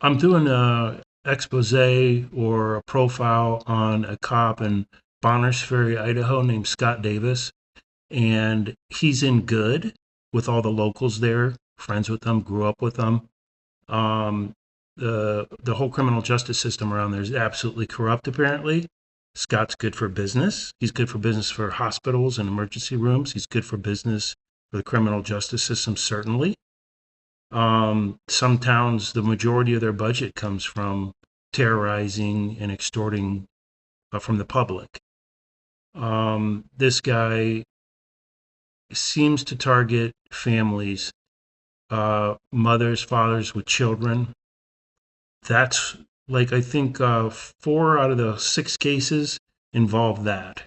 I'm doing a expose or a profile on a cop in Bonners Ferry, Idaho, named Scott Davis, and he's in good with all the locals there. Friends with them, grew up with them. Um, the whole criminal justice system around there is absolutely corrupt. Apparently, Scott's good for business. He's good for business for hospitals and emergency rooms. He's good for business for the criminal justice system, certainly. Some towns, the majority of their budget comes from terrorizing and extorting from the public. This guy seems to target families, mothers, fathers with children. That's like, I think 4 out of the 6 cases involve that.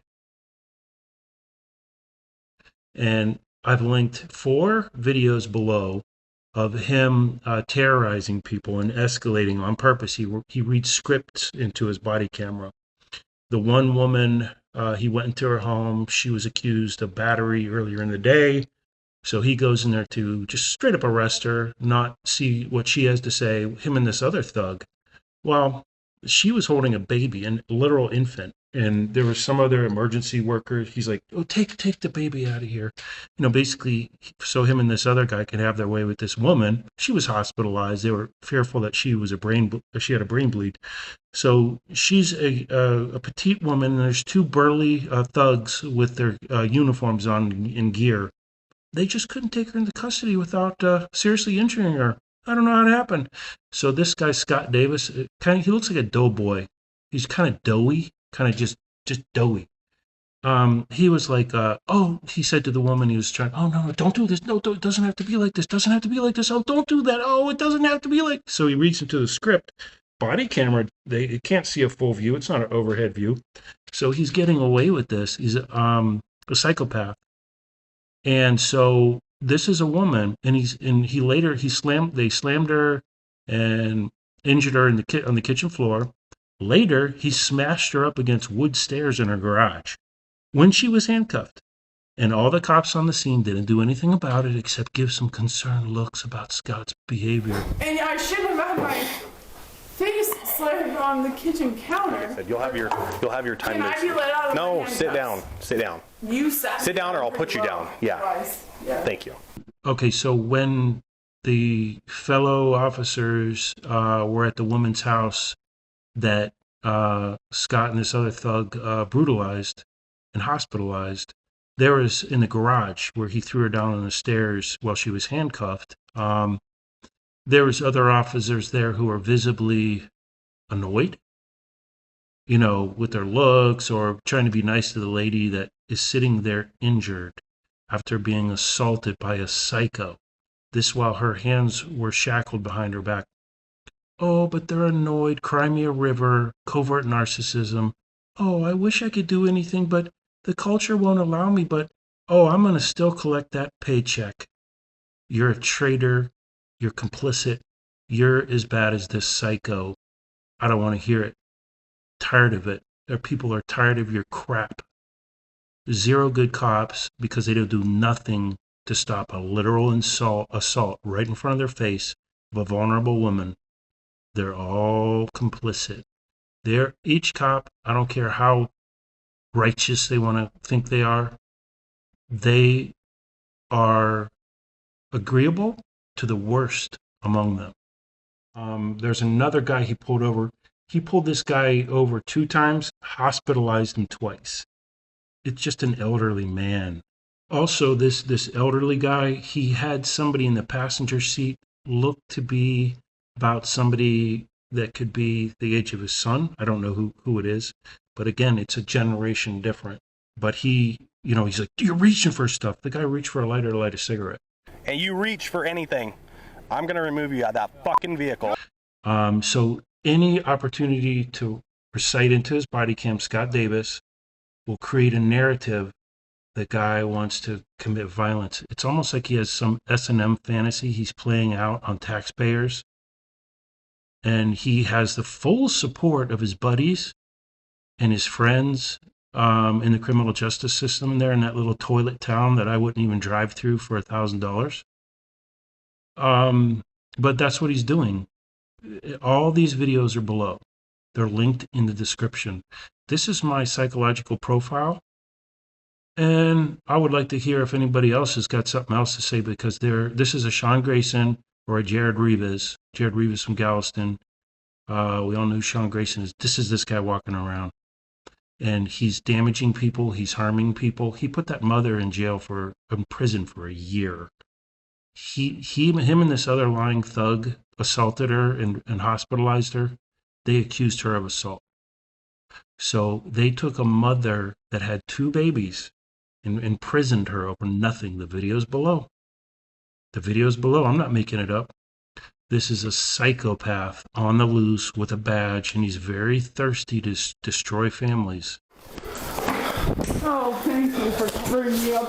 And I've linked 4 videos below of him terrorizing people and escalating on purpose. He reads scripts into his body camera. The one woman, he went into her home. She was accused of battery earlier in the day. So he goes in there to just straight up arrest her, not see what she has to say, him and this other thug. Well, she was holding a baby, a literal infant, and there was some other emergency worker. He's like, "Oh, take the baby out of here," basically, so him and this other guy could have their way with this woman. She was hospitalized. They were fearful that she had a brain bleed. So she's a petite woman, and there's 2 burly thugs with their uniforms on in gear. They just couldn't take her into custody without seriously injuring her. I don't know how it happened. So this guy Scott Davis, he looks like a doughboy. He's kind of doughy, kind of just doughy. He was like, oh, he said to the woman he was trying, oh no, don't do this. No, it doesn't have to be like this. Doesn't have to be like this. Oh, don't do that. Oh, it doesn't have to be like. So he reads into the script. Body camera, they can't see a full view. It's not an overhead view. So he's getting away with this. He's a psychopath. And so this is a woman, and they slammed her and injured her on the kitchen floor. Later, he smashed her up against wood stairs in her garage when she was handcuffed. And all the cops on the scene didn't do anything about it except give some concerned looks about Scott's behavior. And I shouldn't have had my face slammed on the kitchen counter. You'll have your time. Can I be let out of No, my sit down. handcuffs? Sit down. You sat Sit down or I'll put you down. Yeah. Twice. Yeah. Thank you. Okay, so when the fellow officers were at the woman's house that Scott and this other thug brutalized and hospitalized, there was in the garage where he threw her down on the stairs while she was handcuffed. There was other officers there who were visibly annoyed, with their looks or trying to be nice to the lady that is sitting there injured after being assaulted by a psycho. This while her hands were shackled behind her back. Oh, but they're annoyed. Cry me a river. Covert narcissism. Oh, I wish I could do anything, but the culture won't allow me. But, oh, I'm going to still collect that paycheck. You're a traitor. You're complicit. You're as bad as this psycho. I don't want to hear it. Tired of it. People are tired of your crap. 0 good cops because they don't do nothing to stop a literal assault right in front of their face of a vulnerable woman. They're all complicit. Each cop, I don't care how righteous they want to think they are agreeable to the worst among them. There's another guy he pulled over. He pulled this guy over 2 times, hospitalized him twice. It's just an elderly man. Also, this elderly guy, he had somebody in the passenger seat look to be about somebody that could be the age of his son. I don't know who it is, but again, it's a generation different. But he's like, you're reaching for stuff. The guy reached for a lighter to light a cigarette. And you reach for anything, I'm going to remove you out of that fucking vehicle. So any opportunity to recite into his body cam Scott Davis will create a narrative the guy wants to commit violence. It's almost like he has some S&M fantasy he's playing out on taxpayers. And he has the full support of his buddies and his friends in the criminal justice system there in that little toilet town that I wouldn't even drive through for $1,000. But that's what he's doing. All these videos are below. They're linked in the description. This is my psychological profile. And I would like to hear if anybody else has got something else to say, because this is a Sean Grayson or a Jared Rivas. Jared Rivas from Galveston. We all know who Sean Grayson is. This is this guy walking around. And he's damaging people. He's harming people. He put that mother in prison for a year. Him and this other lying thug assaulted her and hospitalized her. They accused her of assault. So they took a mother that had 2 babies and imprisoned her over nothing. The video's below. The video's below. I'm not making it up. This is a psychopath on the loose with a badge, and he's very thirsty to destroy families. Oh, thank you for covering me up.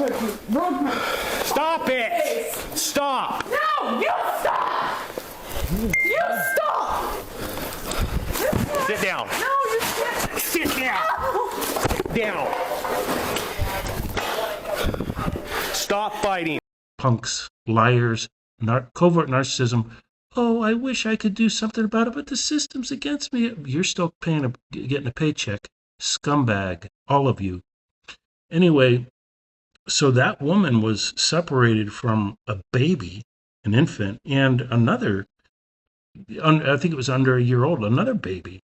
Stop it! Stop! No, you stop! You stop! Sit down. No, you can't. Sit down. Down. Stop fighting. Punks, liars, covert narcissism. Oh, I wish I could do something about it, but the system's against me. You're still getting a paycheck. Scumbag, all of you. Anyway, so that woman was separated from a baby, an infant, and another, I think it was under a year old, another baby.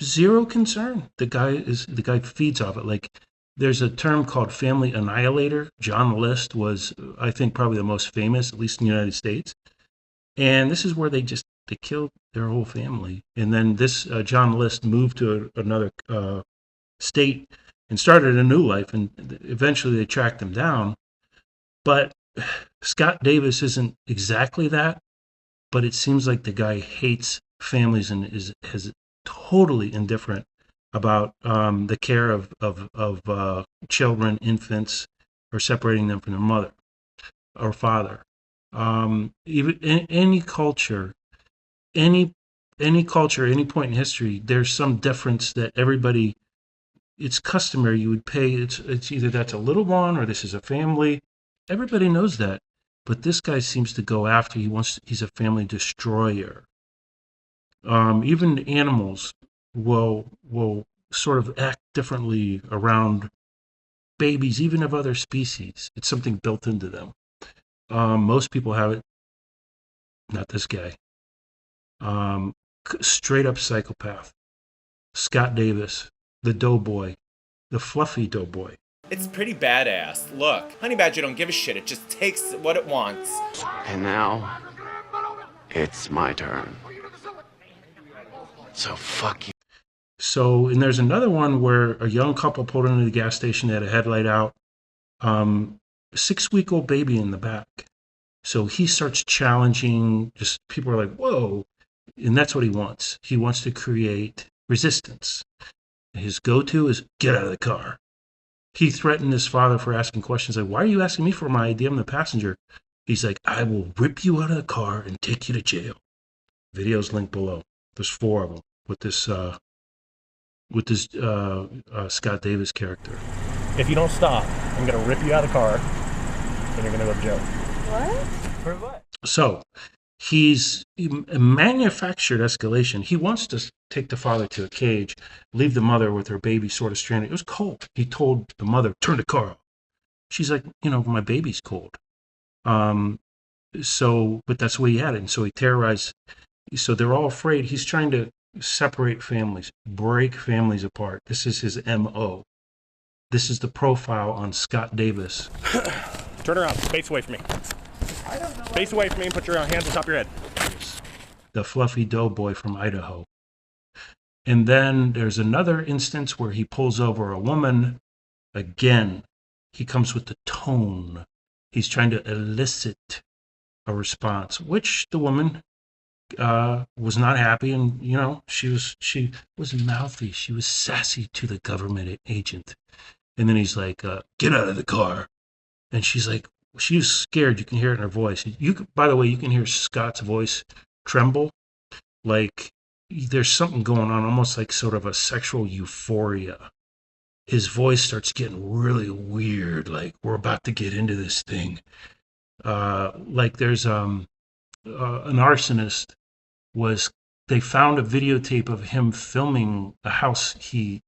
Zero concern. The guy feeds off it. Like, there's a term called family annihilator. John List was, I think, probably the most famous, at least in the United States. And this is where they killed their whole family. And then this John List moved to another state and started a new life. And eventually they tracked him down. But Scott Davis isn't exactly that. But it seems like the guy hates families and is totally indifferent about the care of children, infants, or separating them from their mother or father. Even in any culture, any point in history, there's some difference that everybody. It's customary. You would pay. It's either that's a little one or this is a family. Everybody knows that, but this guy seems to go after. He's a family destroyer. Even animals will sort of act differently around babies, even of other species. It's something built into them. Most people have it. Not this guy. Straight up psychopath. Scott Davis, the doughboy, the fluffy doughboy. It's pretty badass. Look, Honey Badger don't give a shit. It just takes what it wants. And now, it's my turn. So fuck you. So, and there's another one where a young couple pulled into the gas station. They had a headlight out. 6-week-old baby in the back. So he starts challenging. Just people are like, whoa. And that's what he wants. He wants to create resistance. His go-to is get out of the car. He threatened his father for asking questions like, why are you asking me for my ID? I'm the passenger. He's like, I will rip you out of the car and take you to jail. Videos linked below. There's 4 of them with this Scott Davis character. If you don't stop, I'm going to rip you out of the car and you're going to go to jail. What? For what? So he's manufactured escalation. He wants to take the father to a cage, leave the mother with her baby sort of stranded. It was cold. He told the mother, turn the car off. She's like, my baby's cold. But that's the way he had it. And so he terrorized. So they're all afraid. He's trying to separate families, break families apart. This is his MO. This is the profile on Scott Davis. Turn around. Face away from me. Face away from me and put your hands on top of your head. The fluffy doughboy from Idaho. And then there's another instance where he pulls over a woman. Again, he comes with the tone. He's trying to elicit a response, which the woman was not happy. And, she was mouthy. She was sassy to the government agent. And then he's like, get out of the car. And she's like, she was scared. You can hear it in her voice. By the way, you can hear Scott's voice tremble. Like there's something going on, almost like sort of a sexual euphoria. His voice starts getting really weird. Like we're about to get into this thing. Like there's an arsonist was they found a videotape of him filming a house he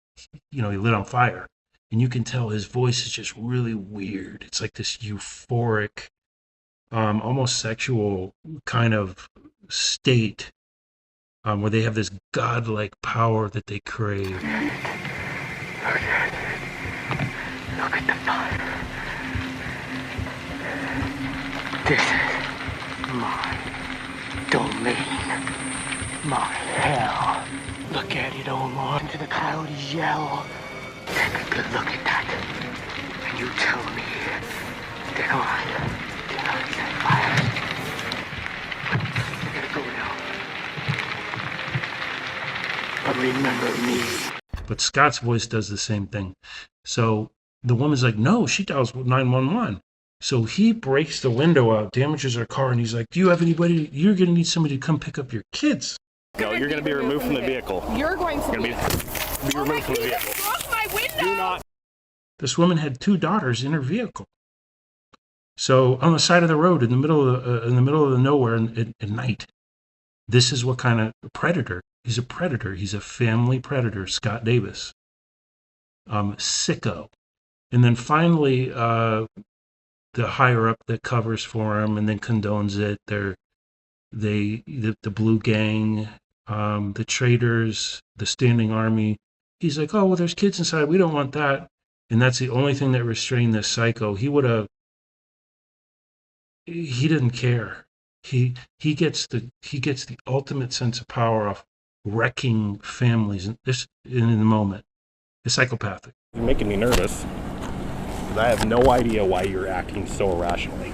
lit on fire, and you can tell his voice is just really weird. It's like this euphoric, almost sexual kind of state, where they have this godlike power that they crave. Look at the fire. This is my domain. My hell. Look at it, Omar. Into the coyotes yell. Take a good look at that. And you tell me that I did not set fire. I gotta go now. But remember me. But Scott's voice does the same thing. So the woman's like, no, she dials 911. So he breaks the window out, damages her car, and he's like, do you have anybody? You're going to need somebody to come pick up your kids. No, you're going to be removed from the vehicle. You're going to be removed from the vehicle. broke my window. Do not. This woman had 2 daughters in her vehicle. So on the side of the road, in the middle of the nowhere at night, this is what kind of predator. He's a predator. He's a family predator, Scott Davis. Sicko. And then finally, the higher up that covers for him and then condones it, the Blue Gang, the traders, the Standing Army. He's like, oh, well, there's kids inside. We don't want that. And that's the only thing that restrained this psycho. He didn't care. He gets the ultimate sense of power off wrecking families in the moment. It's psychopathic. You're making me nervous. Because I have no idea why you're acting so irrationally.